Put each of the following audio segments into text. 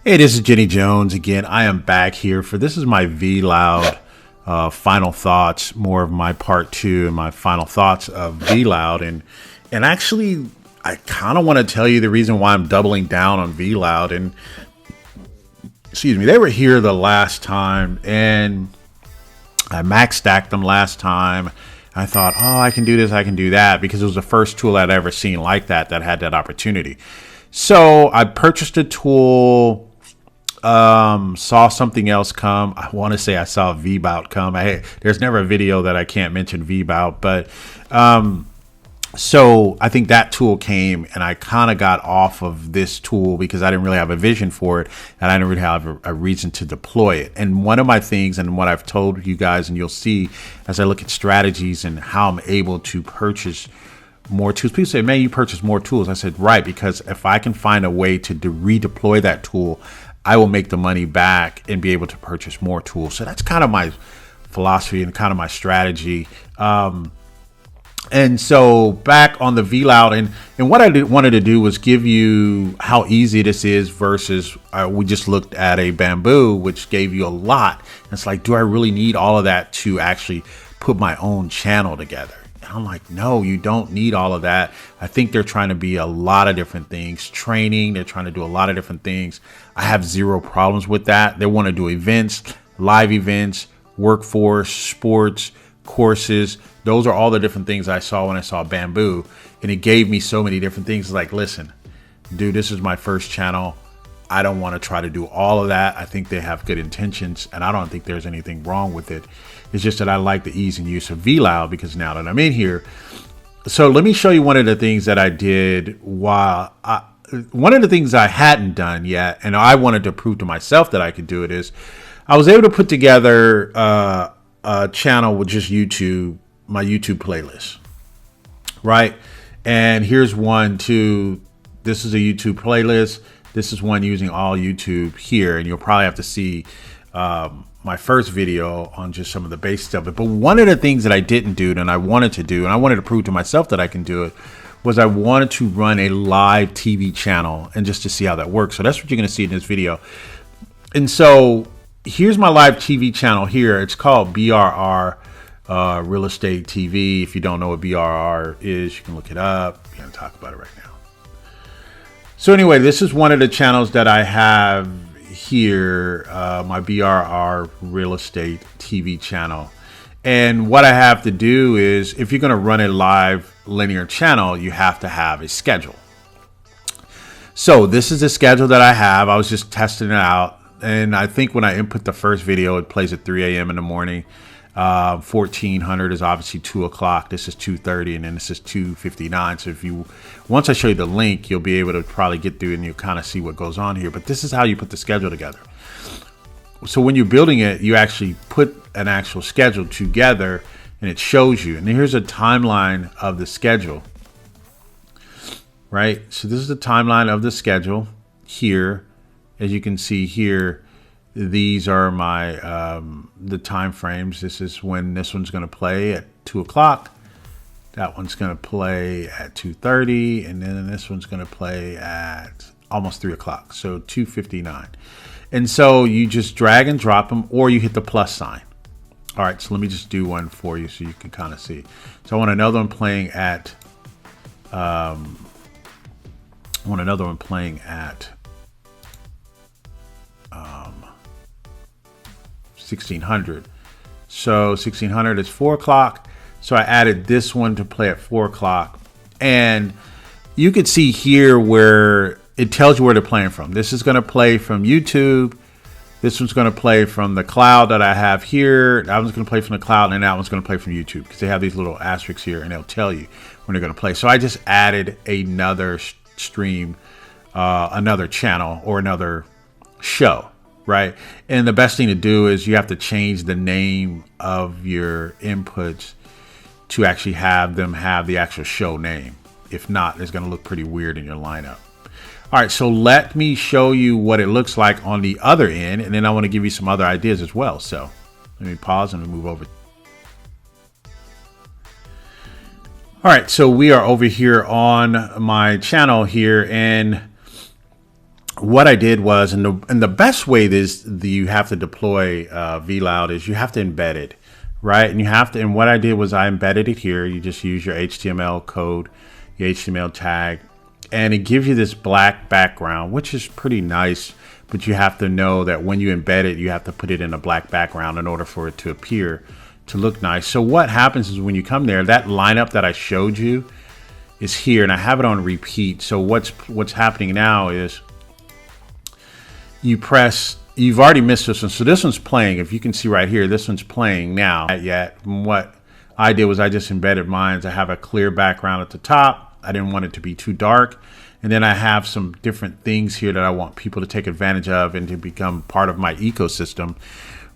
Hey, this is Jenny Jones again. I am back here for this is my Vloud final thoughts, more of my part two and my final thoughts of Vloud. And actually, I kind of want to tell you the reason why I'm doubling down on Vloud. And excuse me, they were here the last time, and I max stacked them last time. I thought, oh, I can do this, I can do that, because it was the first tool I'd ever seen like that had that opportunity. So I purchased a tool. Saw something else come. I want to say I saw Vloud come. There's never a video that I can't mention Vloud, but so I think that tool came, and I kind of got off of this tool because I didn't really have a vision for it, and I didn't really have a reason to deploy it. And one of my things, and what I've told you guys, and you'll see as I look at strategies and how I'm able to purchase more tools. People say, man, you purchase more tools. I said, right, because if I can find a way to redeploy that tool, I will make the money back and be able to purchase more tools. So that's kind of my philosophy and kind of my strategy. And so back on the Vloud, and what I wanted to do was give you how easy this is versus we just looked at a Bamboo, which gave you a lot. And it's like, do I really need all of that to actually put my own channel together? And I'm like, no, you don't need all of that. I think they're trying to be a lot of different things. Training, they're trying to do a lot of different things. I have zero problems with that. They want to do events, live events, workforce, sports, courses. Those are all the different things I saw when I saw Bamboo. And it gave me so many different things. Like, listen, dude, this is my first channel. I don't want to try to do all of that. I think they have good intentions, and I don't think there's anything wrong with it. It's just that I like the ease and use of Vloud because now that I'm in here. So let me show you one of the things that I did one of the things I hadn't done yet, and I wanted to prove to myself that I could do it, is I was able to put together a channel with just YouTube, my YouTube playlist, right? And here's one too. This is a YouTube playlist. This is one using all YouTube here, and you'll probably have to see my first video on just some of the basics of it. But one of the things that I didn't do and I wanted to do, and I wanted to prove to myself that I can do it, was I wanted to run a live TV channel and just to see how that works. So that's what you're going to see in this video. And so here's my live TV channel here. It's called BRR Real Estate TV. If you don't know what BRR is, you can look it up. We're going to talk about it right now. So anyway, this is one of the channels that I have here, my BRR Real Estate TV channel. And what I have to do is, if you're going to run a live linear channel, you have to have a schedule. So this is the schedule that I have. I was just testing it out. And I think when I input the first video, it plays at 3 a.m. in the morning. 1400 is obviously 2 o'clock. This is 2:30, and then this is 2:59. So once I show you the link, you'll be able to probably get through and you'll kind of see what goes on here. But this is how you put the schedule together. So when you're building it, you actually put an actual schedule together, and it shows you. And here's a timeline of the schedule, right? So this is the timeline of the schedule here. As you can see here, these are my the time frames. This is when this one's going to play at 2 o'clock. That one's going to play at 2:30, and then this one's going to play at almost 3 o'clock. So 2:59. And so you just drag and drop them, or you hit the plus sign. All right, so let me just do one for you so you can kind of see. So I want another one playing at 1600. So 1600 is 4 o'clock. So I added this one to play at 4 o'clock. And you could see here where it tells you where they're playing from. This is going to play from YouTube. This one's going to play from the cloud that I have here. That one's going to play from the cloud, and that one's going to play from YouTube, because they have these little asterisks here, and they'll tell you when they're going to play. So I just added another stream, another channel, or another show, right? And the best thing to do is you have to change the name of your inputs to actually have them have the actual show name. If not, it's going to look pretty weird in your lineup. All right, so let me show you what it looks like on the other end, and then I want to give you some other ideas as well. So let me pause and move over. All right, so we are over here on my channel here, and what I did was, and the best way you have to deploy Vloud is you have to embed it, right? And what I did was I embedded it here. You just use your HTML code, your HTML tag, and it gives you this black background, which is pretty nice. But you have to know that when you embed it, you have to put it in a black background in order for it to appear to look nice. So what happens is when you come there, that lineup that I showed you is here, and I have it on repeat. So what's happening now is you've already missed this one. So this one's playing. If you can see right here, this one's playing now. Yet what I did was I just embedded mine. I have a clear background at the top. I didn't want it to be too dark. And then I have some different things here that I want people to take advantage of and to become part of my ecosystem,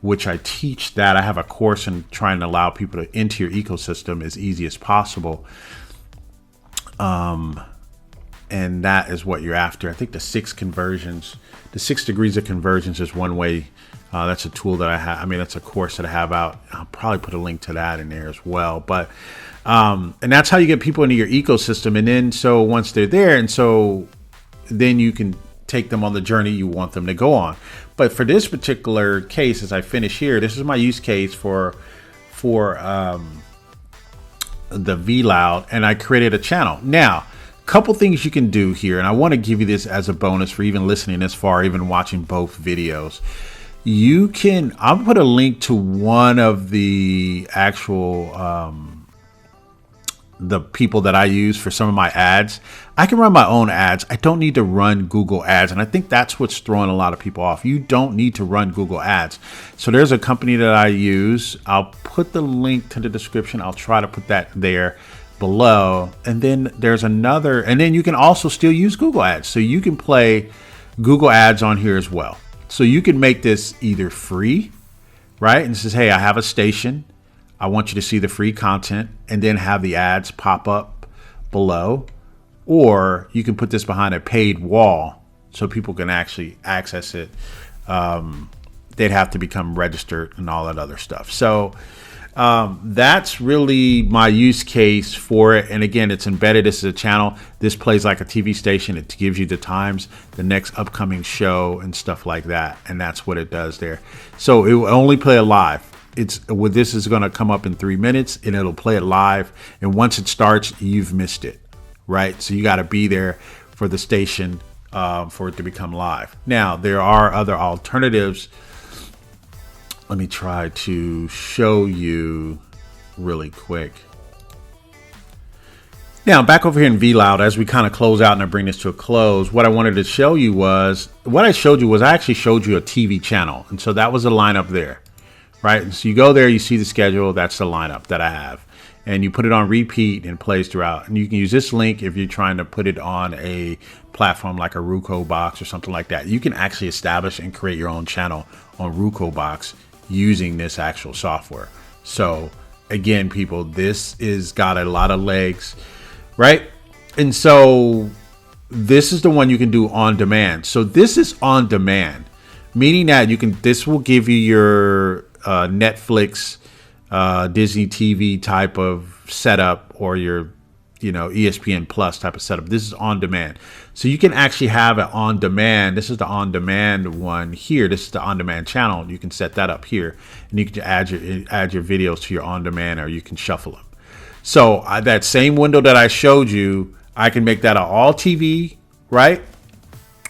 which I teach that. I have a course in trying to allow people to enter your ecosystem as easy as possible. And that is what you're after. I think the 6 degrees of conversions is one way. That's a tool that I have. I mean, that's a course that I have out. I'll probably put a link to that in there as well. But, and that's how you get people into your ecosystem. And then, so once they're there, and so then you can take them on the journey you want them to go on. But for this particular case, as I finish here, this is my use case for the Viloud, and I created a channel. Now, a couple things you can do here, and I want to give you this as a bonus for even listening this far, even watching both videos. I'll put a link to one of the actual the people that I use for some of my ads. I can run my own ads. I don't need to run Google ads. And I think that's what's throwing a lot of people off. You don't need to run Google ads. So there's a company that I use. I'll put the link to the description. I'll try to put that there below. And then there's another, and then you can also still use Google ads. So you can play Google ads on here as well. So you can make this either free, right? And it says, hey, I have a station. I want you to see the free content, and then have the ads pop up below. Or you can put this behind a paid wall so people can actually access it. They'd have to become registered and all that other stuff. So that's really my use case for it. And again, it's embedded. This is a channel. This plays like a TV station. It gives you the times, the next upcoming show and stuff like that. And that's what it does there. So it will only play it live. This is going to come up in 3 minutes, and it'll play it live. And once it starts, you've missed it, right? So you got to be there for the station for it to become live. Now, there are other alternatives. Let me try to show you really quick. Now, back over here in Viloud, as we kind of close out and I bring this to a close, what I wanted to show you was, I actually showed you a TV channel. And so that was the lineup there. Right. And so you go there, you see the schedule. That's the lineup that I have. And you put it on repeat and it plays throughout. And you can use this link if you're trying to put it on a platform like a Ruko box or something like that. You can actually establish and create your own channel on Ruko box using this actual software. So again, people, this is got a lot of legs, right? And so this is the one you can do on demand. So this is on demand, meaning that this will give you your Netflix, Disney TV type of setup, or your, ESPN Plus type of setup. This is on demand. So you can actually have it on demand. This is the on demand one here. This is the on demand channel. You can set that up here, and you can add your videos to your on demand, or you can shuffle them. So that same window that I showed you, I can make that an all TV, right?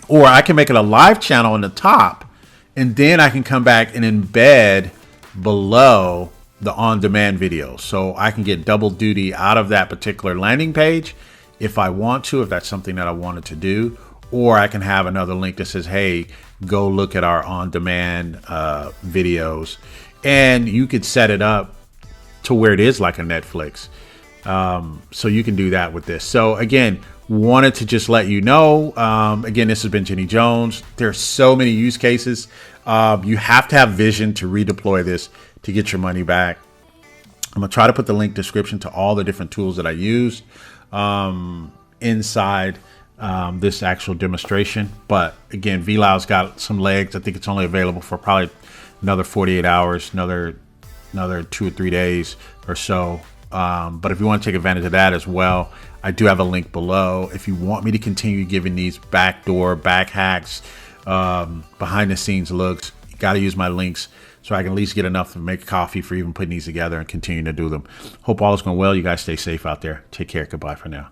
Or I can make it a live channel on the top, and then I can come back and embed below the on-demand videos. So I can get double duty out of that particular landing page if I want to, if that's something that I wanted to do. Or I can have another link that says, hey, go look at our on-demand videos. And you could set it up to where it is like a Netflix. So you can do that with this. So again, wanted to just let you know, again, this has been Jenny Jones. There's so many use cases. You have to have vision to redeploy this to get your money back. I'm gonna try to put the link description to all the different tools that I used inside this actual demonstration. But again, Vloud's got some legs. I think it's only available for probably another 48 hours, another 2 or 3 days or so. But if you want to take advantage of that as well, I do have a link below. If you want me to continue giving these back hacks, behind the scenes looks, you got to use my links so I can at least get enough to make coffee for even putting these together and continue to do them. Hope all is going well. You guys stay safe out there. Take care. Goodbye for now.